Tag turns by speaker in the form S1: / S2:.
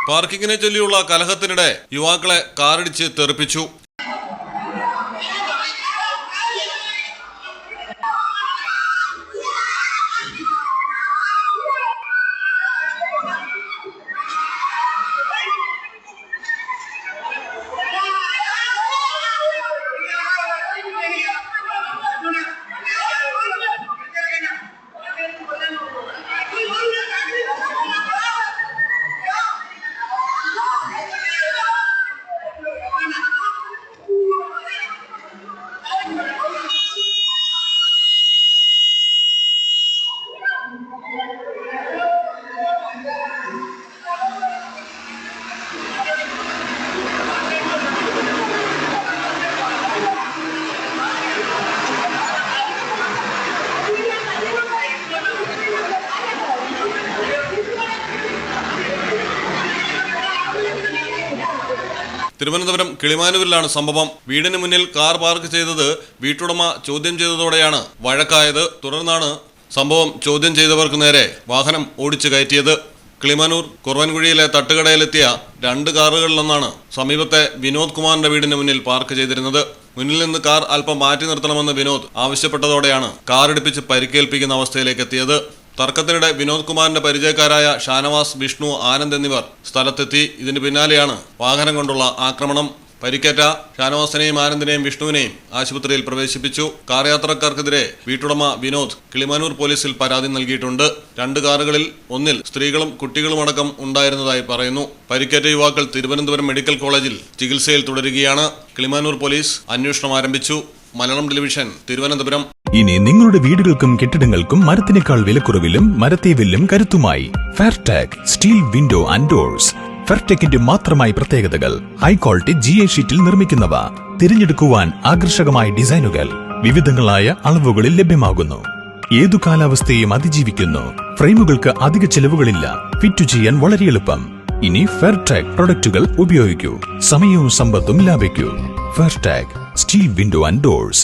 S1: പാർക്കിങ്ങിനെ ചൊല്ലിയുള്ള കലഹത്തിനിടെ യുവാക്കളെ കാറിടിച്ച് തെറിപ്പിച്ചു. തിരുവനന്തപുരം കിളിമാനൂരിലാണ് സംഭവം. വീടിന് മുന്നിൽ കാർ പാർക്ക് ചെയ്തത് വീട്ടുടമ ചോദ്യം ചെയ്തതോടെയാണ് വഴക്കായത്. തുടർന്നാണ് സംഭവം ചോദ്യം ചെയ്തവർക്ക് നേരെ വാഹനം ഓടിച്ചു കയറ്റിയത്. കിളിമാനൂർ കുറുവൻകുഴിയിലെ തട്ടുകടയിലെത്തിയ 2 കാറുകളിലൊന്നാണ് സമീപത്തെ വിനോദ് കുമാറിന്റെ വീടിന് മുന്നിൽ പാർക്ക് ചെയ്തിരുന്നത്. മുന്നിൽ നിന്ന് കാർ അല്പം മാറ്റി നിർത്തണമെന്ന് വിനോദ് ആവശ്യപ്പെട്ടതോടെയാണ് കാറിടിപ്പിച്ച് പരിക്കേൽപ്പിക്കുന്ന അവസ്ഥയിലേക്ക് എത്തിയത്. തർക്കത്തിനിടെ വിനോദ് കുമാറിന്റെ പരിചയക്കാരായ ഷാനവാസ്, വിഷ്ണു, ആനന്ദ് എന്നിവർ സ്ഥലത്തെത്തി. ഇതിന് പിന്നാലെയാണ് വാഹനം കൊണ്ടുള്ള ആക്രമണം. പരിക്കേറ്റ ഷാനവാസിനെയും ആനന്ദിനെയും വിഷ്ണുവിനെയും ആശുപത്രിയിൽ പ്രവേശിപ്പിച്ചു. കാർ യാത്രക്കാർക്കെതിരെ വീട്ടുടമ വിനോദ് കിളിമാനൂർ പോലീസിൽ പരാതി നൽകിയിട്ടുണ്ട്. 2 കാറുകളിൽ ഒന്നിൽ സ്ത്രീകളും കുട്ടികളുമടക്കം ഉണ്ടായിരുന്നതായി പറയുന്നു. പരിക്കേറ്റ യുവാക്കൾ തിരുവനന്തപുരം മെഡിക്കൽ കോളേജിൽ ചികിത്സയിൽ തുടരുകയാണ്. കിളിമാനൂർ പോലീസ് അന്വേഷണം ആരംഭിച്ചു. മലയാളം ടെലിവിഷൻ, തിരുവനന്തപുരം.
S2: ഇനി നിങ്ങളുടെ വീടുകൾക്കും കെട്ടിടങ്ങൾക്കും മരത്തിനേക്കാൾ വിലക്കുറവിലും മരത്തേവിലും കരുത്തുമായി ഫെയർടെക് സ്റ്റീൽ വിൻഡോ ആൻഡ് ഡോർസ്. ഫെയർടെക്കിന്റെ മാത്രമായി പ്രത്യേകതകൾ. ഹൈ ക്വാളിറ്റി GA ഷീറ്റിൽ നിർമ്മിക്കുന്നവ. തിരഞ്ഞെടുക്കുവാൻ ആകർഷകമായ ഡിസൈനുകൾ വിവിധങ്ങളായ അളവുകളിൽ ലഭ്യമാകുന്നു. ഏതു കാലാവസ്ഥയും അതിജീവിക്കുന്നു. ഫ്രെയിമുകൾക്ക് അധിക ചെലവുകളില്ല. ഫിറ്റ് ചെയ്യാൻ വളരെ എളുപ്പം. ഇനി ഫെയർടെക് പ്രൊഡക്റ്റുകൾ ഉപയോഗിക്കൂ. സമയവും സമ്പത്തും ലാഭിക്കൂ. ഫെയർടെക് സ്റ്റീൽ വിൻഡോ ആൻഡ് ഡോർസ്.